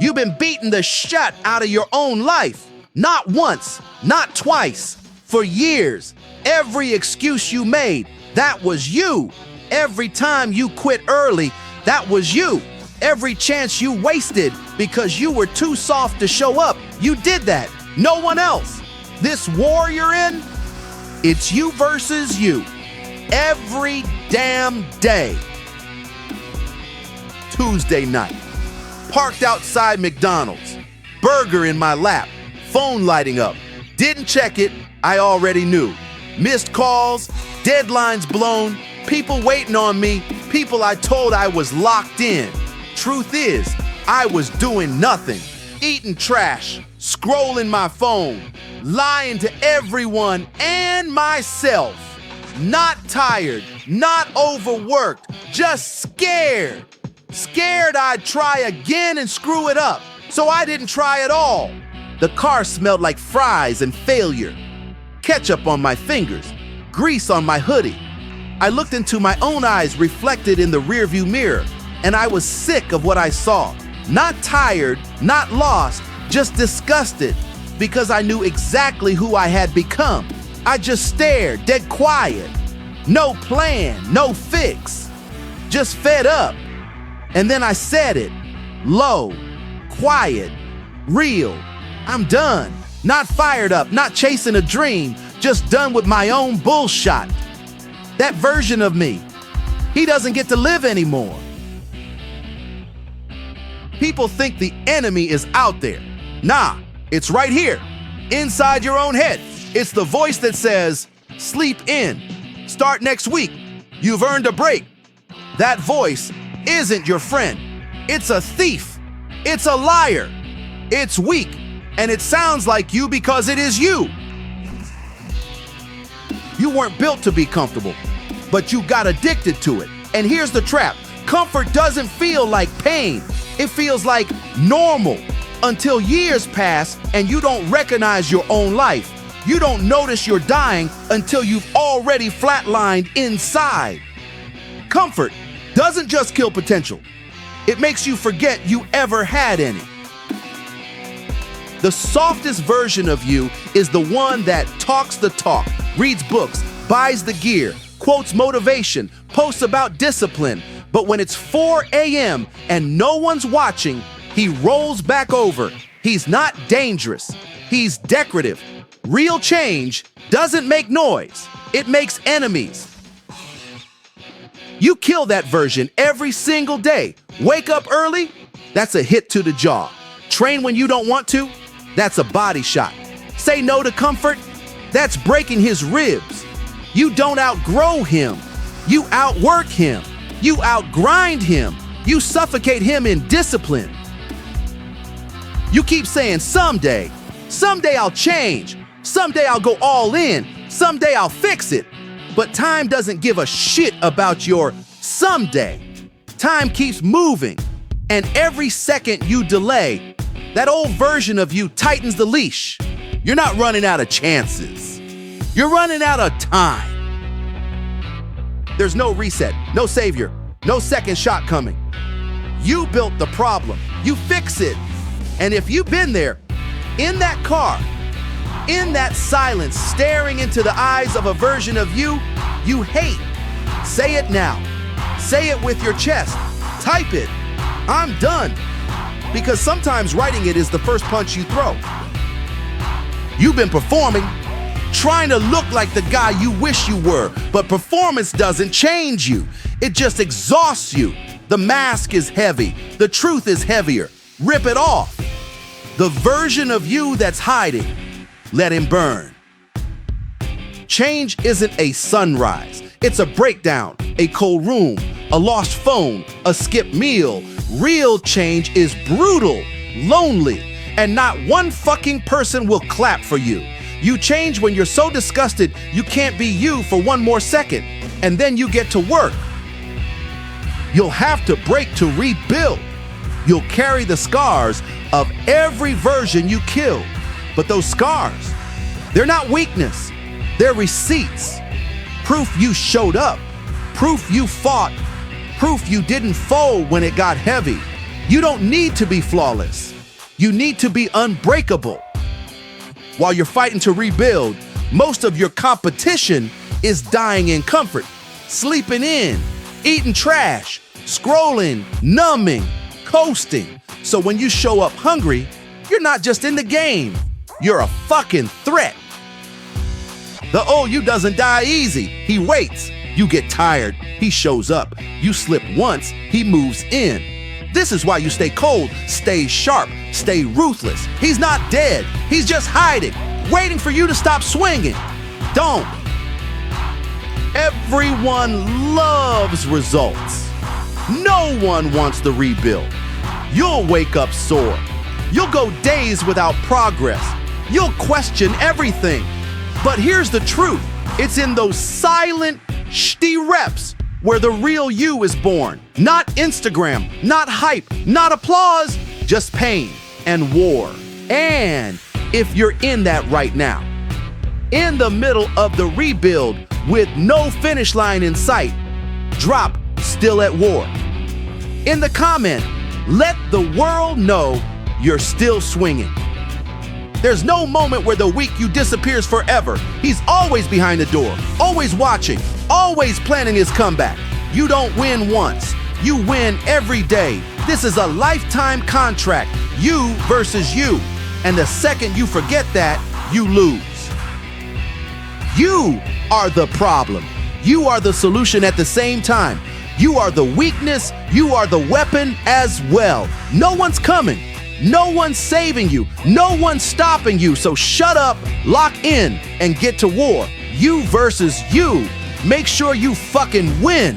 You've been beating the shit out of your own life. Not once, not twice, for years. Every excuse you made, that was you. Every time you quit early, that was you. Every chance you wasted because you were too soft to show up, you did that. No one else. This war you're in, it's you versus you. Every damn day. Tuesday night. Parked outside McDonald's. Burger in my lap. Phone lighting up. Didn't check it, I already knew. Missed calls, deadlines blown, people waiting on me, people I told I was locked in. Truth is, I was doing nothing. Eating trash, scrolling my phone, lying to everyone and myself. Not tired, not overworked, just scared. Scared I'd try again and screw it up, so I didn't try at all. The car smelled like fries and failure. Ketchup on my fingers, grease on my hoodie. I looked into my own eyes reflected in the rearview mirror, and I was sick of what I saw. Not tired, not lost, just disgusted, because I knew exactly who I had become. I just stared, dead quiet. No plan, no fix. Just fed up. And then I said it. Low, quiet, real. I'm done. Not fired up, not chasing a dream, just done with my own bullshit. That version of me, he doesn't get to live anymore. People think the enemy is out there. Nah, it's right here, inside your own head. It's the voice that says, sleep in, start next week, you've earned a break. That voice isn't your friend. It's a thief. It's a liar. It's weak, and it sounds like you because it is you. You weren't built to be comfortable, but you got addicted to it. And here's the trap. Comfort doesn't feel like pain. It feels like normal until years pass and you don't recognize your own life. You don't notice you're dying until you've already flatlined inside. Comfort doesn't just kill potential. It makes you forget you ever had any. The softest version of you is the one that talks the talk, reads books, buys the gear, quotes motivation, posts about discipline. But when it's 4 a.m. and no one's watching, he rolls back over. He's not dangerous. He's decorative. Real change doesn't make noise. It makes enemies. You kill that version every single day. Wake up early, that's a hit to the jaw. Train when you don't want to, that's a body shot. Say no to comfort, that's breaking his ribs. You don't outgrow him. You outwork him. You outgrind him. You suffocate him in discipline. You keep saying someday I'll change. Someday I'll go all in. Someday I'll fix it. But time doesn't give a shit about your someday. Time keeps moving. And every second you delay, that old version of you tightens the leash. You're not running out of chances. You're running out of time. There's no reset, no savior, no second shot coming. You built the problem. You fix it. And if you've been there, in that car, in that silence, staring into the eyes of a version of you you hate, say it now. Say it with your chest. Type it. I'm done. Because sometimes writing it is the first punch you throw. You've been performing, trying to look like the guy you wish you were, but performance doesn't change you. It just exhausts you. The mask is heavy. The truth is heavier. Rip it off. The version of you that's hiding, let him burn. Change isn't a sunrise. It's a breakdown, a cold room, a lost phone, a skipped meal. Real change is brutal, lonely, and not one fucking person will clap for you. You change when you're so disgusted you can't be you for one more second, and then you get to work. You'll have to break to rebuild. You'll carry the scars of every version you killed. But those scars, they're not weakness, they're receipts. Proof you showed up, proof you fought, proof you didn't fold when it got heavy. You don't need to be flawless. You need to be unbreakable. While you're fighting to rebuild, most of your competition is dying in comfort, sleeping in, eating trash, scrolling, numbing, coasting. So when you show up hungry, you're not just in the game, you're a fucking threat. The you doesn't die easy. He waits. You get tired. He shows up. You slip once. He moves in. This is why you stay cold, stay sharp, stay ruthless. He's not dead. He's just hiding, waiting for you to stop swinging. Don't. Everyone loves results. No one wants the rebuild. You'll wake up sore. You'll go days without progress. You'll question everything. But here's the truth. It's in those silent, shitty reps where the real you is born. Not Instagram, not hype, not applause, just pain and war. And if you're in that right now, in the middle of the rebuild with no finish line in sight, drop still at war. In the comment, let the world know you're still swinging. There's no moment where the weak you disappears forever. He's always behind the door, always watching, always planning his comeback. You don't win once, you win every day. This is a lifetime contract, you versus you. And the second you forget that, you lose. You are the problem. You are the solution at the same time. You are the weakness, you are the weapon as well. No one's coming. No one's saving you. No one's stopping you. So shut up, lock in, and get to war. You versus you. Make sure you fucking win.